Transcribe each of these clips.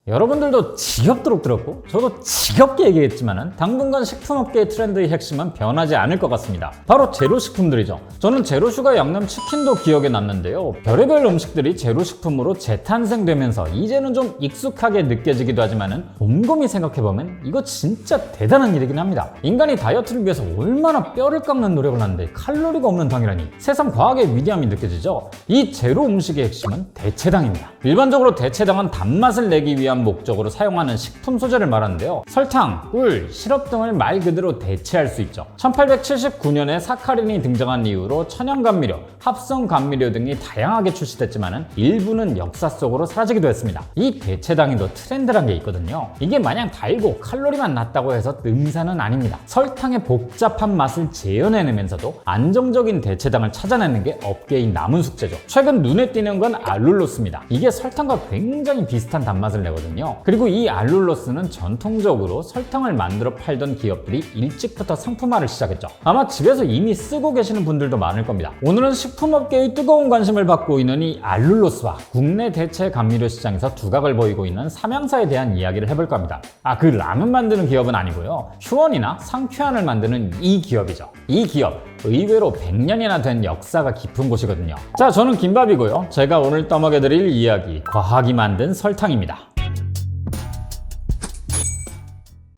여러분들도 지겹도록 들었고 저도 지겹게 얘기했지만 당분간 식품업계의 트렌드의 핵심은 변하지 않을 것 같습니다. 바로 제로식품들이죠. 저는 제로슈가 양념 치킨도 기억에 남는데요. 별의별 음식들이 제로식품으로 재탄생되면서 이제는 좀 익숙하게 느껴지기도 하지만 곰곰이 생각해보면 이거 진짜 대단한 일이긴 합니다. 인간이 다이어트를 위해서 얼마나 뼈를 깎는 노력을 하는데 칼로리가 없는 당이라니 새삼 과학의 위대함이 느껴지죠. 이 제로 음식의 핵심은 대체당입니다. 일반적으로 대체당은 단맛을 내기 위한 목적으로 사용하는 식품 소재를 말하는데요. 설탕, 꿀, 시럽 등을 말 그대로 대체할 수 있죠. 1879년에 사카린이 등장한 이후로 천연감미료, 합성감미료 등이 다양하게 출시됐지만 일부는 역사 속으로 사라지기도 했습니다. 이 대체당에도 트렌드란 게 있거든요. 이게 마냥 달고 칼로리만 낮다고 해서 능사는 아닙니다. 설탕의 복잡한 맛을 재현해내면서도 안정적인 대체당을 찾아내는 게 업계의 남은 숙제죠. 최근 눈에 띄는 건 알룰로스입니다. 이게 설탕과 굉장히 비슷한 단맛을 내거든요. 그리고 이 알룰로스는 전통적으로 설탕을 만들어 팔던 기업들이 일찍부터 상품화를 시작했죠. 아마 집에서 이미 쓰고 계시는 분들도 많을 겁니다. 오늘은 식품업계의 뜨거운 관심을 받고 있는 이 알룰로스와 국내 대체 감미료 시장에서 두각을 보이고 있는 삼양사에 대한 이야기를 해볼까 합니다. 그 라면 만드는 기업은 아니고요. 휴원이나 상쾌한을 만드는 이 기업이죠. 이 기업 의외로 100년이나 된 역사가 깊은 곳이거든요. 자, 저는 김밥이고요. 제가 오늘 떠먹여드릴 이야기, 과학이 만든 설탕입니다.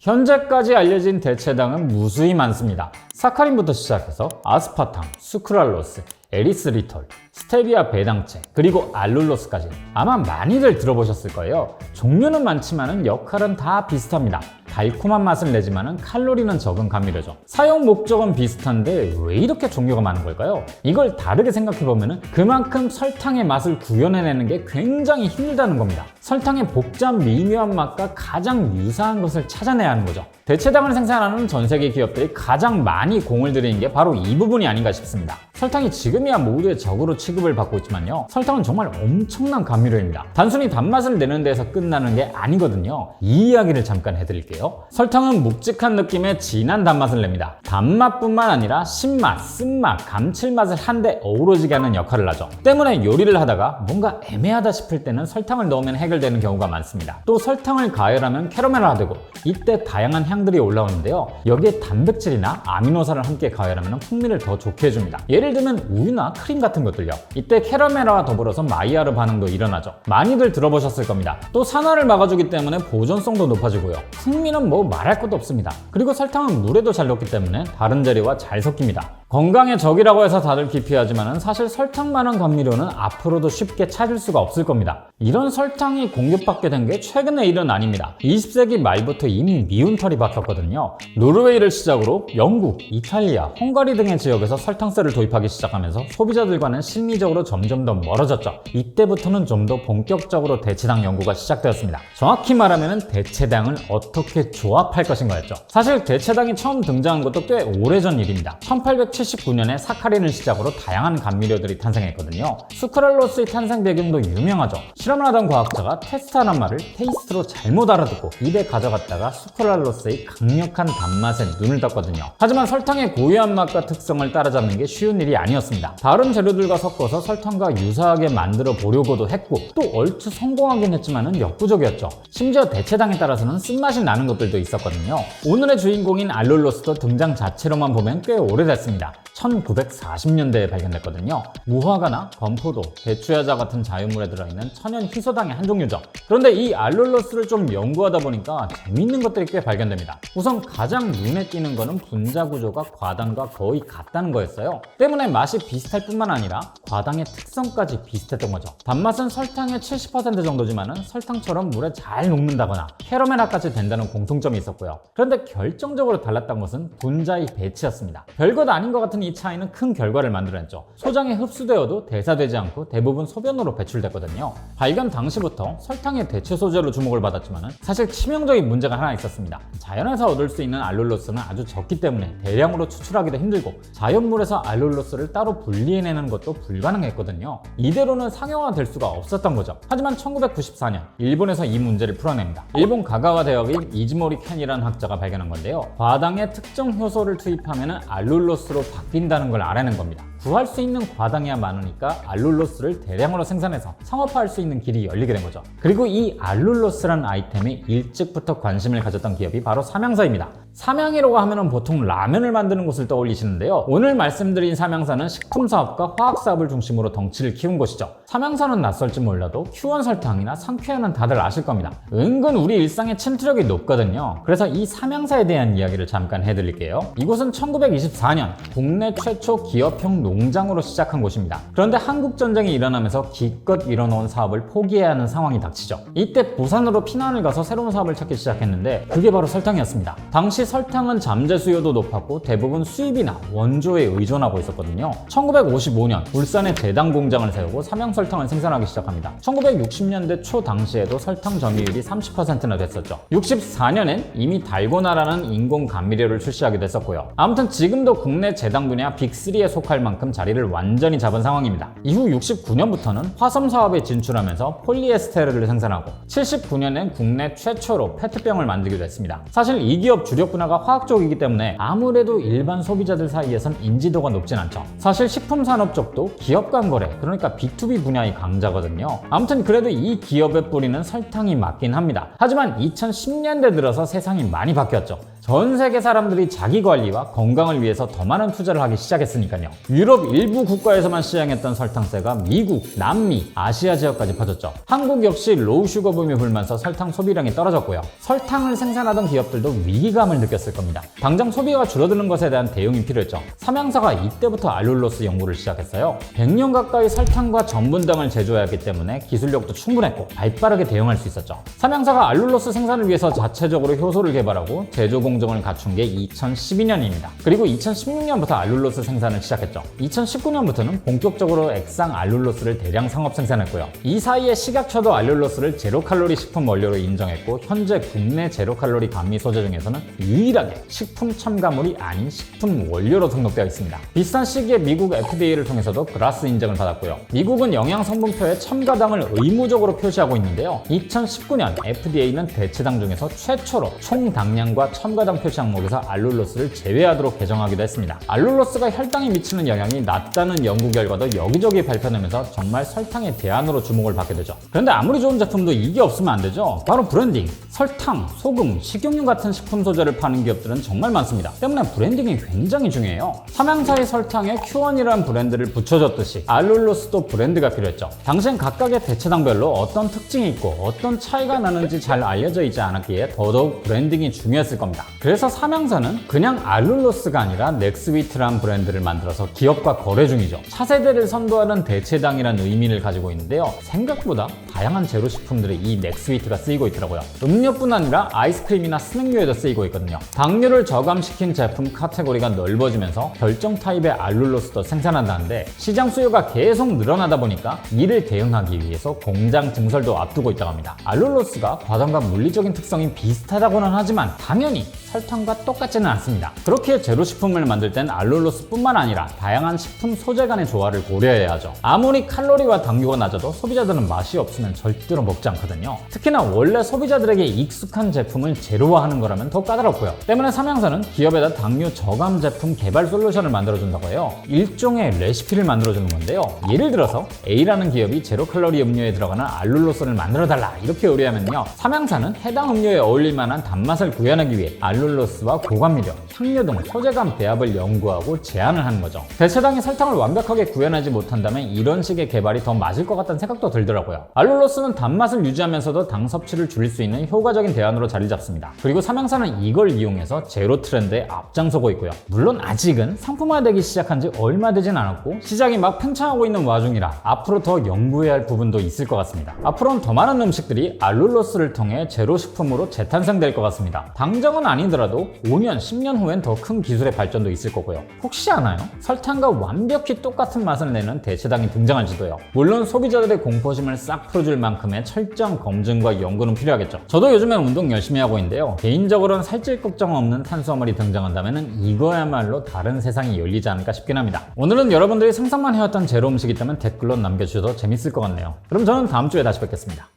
현재까지 알려진 대체당은 무수히 많습니다. 사카린부터 시작해서 아스파탐, 수크랄로스, 에리스리톨, 스테비아 배당체, 그리고 알룰로스까지 아마 많이들 들어보셨을 거예요. 종류는 많지만 역할은 다 비슷합니다. 달콤한 맛을 내지만 칼로리는 적은 감미료죠. 사용 목적은 비슷한데 왜 이렇게 종류가 많은 걸까요? 이걸 다르게 생각해보면 그만큼 설탕의 맛을 구현해내는 게 굉장히 힘들다는 겁니다. 설탕의 복잡 미묘한 맛과 가장 유사한 것을 찾아내야 하는 거죠. 대체당을 생산하는 전 세계 기업들이 가장 많이 공을 들이는 게 바로 이 부분이 아닌가 싶습니다. 설탕이 지금이야 모두의 적으로 취급을 받고 있지만요. 설탕은 정말 엄청난 감미료입니다. 단순히 단맛을 내는 데서 끝나는 게 아니거든요. 이 이야기를 잠깐 해드릴게요. 설탕은 묵직한 느낌의 진한 단맛을 냅니다. 단맛뿐만 아니라 신맛, 쓴맛, 감칠맛을 한데 어우러지게 하는 역할을 하죠. 때문에 요리를 하다가 뭔가 애매하다 싶을 때는 설탕을 넣으면 해결되는 경우가 많습니다. 또 설탕을 가열하면 캐러멜화되고 이때 다양한 향들이 올라오는데요. 여기에 단백질이나 아미노산을 함께 가열하면 풍미를 더 좋게 해줍니다. 예를 들면 우유나 크림 같은 것들요. 이때 캐러멜화와 더불어서 마이야르 반응도 일어나죠. 많이들 들어보셨을 겁니다. 또 산화를 막아주기 때문에 보존성도 높아지고요. 풍미는 뭐 말할 것도 없습니다. 그리고 설탕은 물에도 잘 녹기 때문에 다른 재료와 잘 섞입니다. 건강의 적이라고 해서 다들 기피하지만 사실 설탕만한 감미료는 앞으로도 쉽게 찾을 수가 없을 겁니다. 이런 설탕이 공급받게 된 게 최근의 일은 아닙니다. 20세기 말부터 이미 미운 털이 박혔거든요. 노르웨이를 시작으로 영국, 이탈리아, 헝가리 등의 지역에서 설탕세를 도입하기 시작하면서 소비자들과는 심리적으로 점점 더 멀어졌죠. 이때부터는 좀 더 본격적으로 대체당 연구가 시작되었습니다. 정확히 말하면 대체당을 어떻게 조합할 것인가였죠. 사실 대체당이 처음 등장한 것도 꽤 오래전 일입니다. 1879년에 사카린을 시작으로 다양한 감미료들이 탄생했거든요. 수크랄로스의 탄생 배경도 유명하죠. 실험을 하던 과학자가 테스트하는 말을 테이스트로 잘못 알아듣고 입에 가져갔다가 수크랄로스의 강력한 단맛에 눈을 떴거든요. 하지만 설탕의 고유한 맛과 특성을 따라잡는 게 쉬운 일이 아니었습니다. 다른 재료들과 섞어서 설탕과 유사하게 만들어 보려고도 했고 또 얼추 성공하긴 했지만은 역부족이었죠. 심지어 대체당에 따라서는 쓴맛이 나는 것들도 있었거든요. 오늘의 주인공인 알룰로스도 등장 자체로만 보면 꽤 오래됐습니다. 1940년대에 발견됐거든요. 무화과나 건포도, 대추야자 같은 자연물에 들어있는 천연 희소당의 한 종류죠. 그런데 이 알룰로스를 좀 연구하다 보니까 재밌는 것들이 꽤 발견됩니다. 우선 가장 눈에 띄는 거는 분자 구조가 과당과 거의 같다는 거였어요. 때문에 맛이 비슷할 뿐만 아니라 과당의 특성까지 비슷했던 거죠. 단맛은 설탕의 70% 정도지만 설탕처럼 물에 잘 녹는다거나 캐러멜화까지 된다는 공통점이 있었고요. 그런데 결정적으로 달랐던 것은 분자의 배치였습니다. 별것 아닌 것 같은 이 차이는 큰 결과를 만들어냈죠. 소장에 흡수되어도 대사되지 않고 대부분 소변으로 배출됐거든요. 발견 당시부터 설탕의 대체 소재로 주목을 받았지만 사실 치명적인 문제가 하나 있었습니다. 자연에서 얻을 수 있는 알룰로스는 아주 적기 때문에 대량으로 추출하기도 힘들고 자연물에서 알룰로스를 따로 분리해내는 것도 불가능했거든요. 이대로는 상용화될 수가 없었던 거죠. 하지만 1994년 일본에서 이 문제를 풀어냅니다. 일본 가가와 대학의 이즈모리 켄이라는 학자가 발견한 건데요. 과당에 특정 효소를 투입하면 알룰로스로 바뀌는 바뀐다는 걸 알아낸 겁니다. 구할 수 있는 과당이야 많으니까 알룰로스를 대량으로 생산해서 상업화할 수 있는 길이 열리게 된 거죠. 그리고 이 알룰로스라는 아이템에 일찍부터 관심을 가졌던 기업이 바로 삼양사입니다. 삼양이라고 하면 보통 라면을 만드는 곳을 떠올리시는데요. 오늘 말씀드린 삼양사는 식품사업과 화학사업을 중심으로 덩치를 키운 곳이죠. 삼양사는 낯설지 몰라도 큐원 설탕이나 상쾌한은 다들 아실 겁니다. 은근 우리 일상에 침투력이 높거든요. 그래서 이 삼양사에 대한 이야기를 잠깐 해드릴게요. 이곳은 1924년 국내 최초 기업형 농장으로 시작한 곳입니다. 그런데 한국전쟁이 일어나면서 기껏 이뤄놓은 사업을 포기해야 하는 상황이 닥치죠. 이때 부산으로 피난을 가서 새로운 사업을 찾기 시작했는데 그게 바로 설탕이었습니다. 당시 설탕은 잠재 수요도 높았고 대부분 수입이나 원조에 의존하고 있었거든요. 1955년 울산에 대당 공장을 세우고 삼양설탕을 생산하기 시작합니다. 1960년대 초 당시에도 설탕 점유율이 30%나 됐었죠. 64년엔 이미 달고나라는 인공 감미료를 출시하기도 했었고요. 아무튼 지금도 국내 제당 분야 빅3에 속할 만큼 자리를 완전히 잡은 상황입니다. 이후 69년부터는 화섬 사업에 진출하면서 폴리에스테르를 생산하고 79년엔 국내 최초로 페트병을 만들기도 했습니다. 사실 이 기업 주력 분야가 화학 쪽이기 때문에 아무래도 일반 소비자들 사이에선 인지도가 높진 않죠. 사실 식품산업 쪽도 기업 간 거래, 그러니까 B2B 분야의 강자거든요. 아무튼 그래도 이 기업의 뿌리는 설탕이 맞긴 합니다. 하지만 2010년대 들어서 세상이 많이 바뀌었죠. 전 세계 사람들이 자기 관리와 건강을 위해서 더 많은 투자를 하기 시작했으니까요. 유럽 일부 국가에서만 시행했던 설탕세가 미국, 남미, 아시아 지역까지 퍼졌죠. 한국 역시 로우 슈거 붐이 불면서 설탕 소비량이 떨어졌고요. 설탕을 생산하던 기업들도 위기감을 느꼈을 겁니다. 당장 소비가 줄어드는 것에 대한 대응이 필요했죠. 삼양사가 이때부터 알룰로스 연구를 시작했어요. 100년 가까이 설탕과 전분 등을 제조해왔기 때문에 기술력도 충분했고 발빠르게 대응할 수 있었죠. 삼양사가 알룰로스 생산을 위해서 자체적으로 효소를 개발하고 제조 공정을 갖춘 게 2012년입니다. 그리고 2016년부터 알룰로스 생산을 시작했죠. 2019년부터는 본격적으로 액상 알룰로스를 대량 상업 생산했고요. 이 사이에 식약처도 알룰로스를 제로칼로리 식품 원료로 인정했고 현재 국내 제로칼로리 감미 소재 중에서는 유일하게 식품 첨가물이 아닌 식품 원료로 등록되어 있습니다. 비슷한 시기에 미국 FDA를 통해서도 그라스 인증을 받았고요. 미국은 영양 성분표에 첨가당을 의무적으로 표시하고 있는데요. 2019년 FDA는 대체당 중에서 최초로 총 당량과 첨가당 표시 항목에서 알룰로스를 제외하도록 개정하기도 했습니다. 알룰로스가 혈당에 미치는 영향이 낮다는 연구 결과도 여기저기 발표되면서 정말 설탕의 대안으로 주목을 받게 되죠. 그런데 아무리 좋은 제품도 이게 없으면 안 되죠. 바로 브랜딩. 설탕, 소금, 식용유 같은 식품 소재를 파는 기업들은 정말 많습니다. 때문에 브랜딩이 굉장히 중요해요. 삼양사의 설탕에 큐원이라는 브랜드를 붙여줬듯이 알룰로스도 브랜드가 필요했죠. 당시엔 각각의 대체당별로 어떤 특징이 있고 어떤 차이가 나는지 잘 알려져 있지 않았기에 더더욱 브랜딩이 중요했을 겁니다. 그래서 삼양사는 그냥 알룰로스가 아니라 넥스위트라는 브랜드를 만들어서 기업과 거래 중이죠. 차세대를 선도하는 대체당이라는 의미를 가지고 있는데요. 생각보다 다양한 제로식품들에 이 넥스위트가 쓰이고 있더라고요. 음료뿐 아니라 아이스크림이나 스낵류에도 쓰이고 있거든요. 당류를 저감시킨 제품 카테고리가 넓어지면서 결정 타입의 알룰로스도 생산한다는데 시장 수요가 계속 늘어나다 보니까 이를 대응하기 위해서 공장 증설도 앞두고 있다고 합니다. 알룰로스가 과당과 물리적인 특성이 비슷하다고는 하지만 당연히 설탕과 똑같지는 않습니다. 그렇게 제로식품을 만들 땐 알룰로스뿐만 아니라 다양한 식품 소재 간의 조화를 고려해야 하죠. 아무리 칼로리와 당류가 낮아도 소비자들은 맛이 없으면 절대로 먹지 않거든요. 특히나 원래 소비자들에게 익숙한 제품을 제로화하는 거라면 더 까다롭고요. 때문에 삼양사는 기업에다 당류 저감 제품 개발 솔루션을 만들어준다고 해요. 일종의 레시피를 만들어주는 건데요. 예를 들어서 A라는 기업이 제로칼로리 음료에 들어가는 알룰로스를 만들어달라 이렇게 의뢰하면요. 삼양사는 해당 음료에 어울릴 만한 단맛을 구현하기 위해 알룰로스와 고감미료, 향료 등 소재 간 배합을 연구하고 제안을 하는 거죠. 대체당이 설탕을 완벽하게 구현하지 못한다면 이런 식의 개발이 더 맞을 것 같다는 생각도 들더라고요. 알룰로스는 단맛을 유지하면서도 당 섭취를 줄일 수 있는 효과적인 대안으로 자리 잡습니다. 그리고 삼양사는 이걸 이용해서 제로 트렌드에 앞장서고 있고요. 물론 아직은 상품화되기 시작한 지 얼마 되진 않았고 시장이 막 팽창하고 있는 와중이라 앞으로 더 연구해야 할 부분도 있을 것 같습니다. 앞으로는 더 많은 음식들이 알룰로스를 통해 제로 식품으로 재탄생될 것 같습니다. 당장은 아니더라도 5년, 10년 후엔 더 큰 기술의 발전도 있을 거고요. 혹시 아나요? 설탕과 완벽히 똑같은 맛을 내는 대체당이 등장할지도요. 물론 소비자들의 공포심을 싹 풀어줄 만큼의 철저한 검증과 연구는 필요하겠죠. 저도 요즘엔 운동 열심히 하고 있는데요. 개인적으로는 살찔 걱정 없는 탄수화물이 등장한다면 이거야말로 다른 세상이 열리지 않을까 싶긴 합니다. 오늘은 여러분들이 상상만 해왔던 제로 음식이 있다면 댓글로 남겨주셔도 재밌을 것 같네요. 그럼 저는 다음 주에 다시 뵙겠습니다.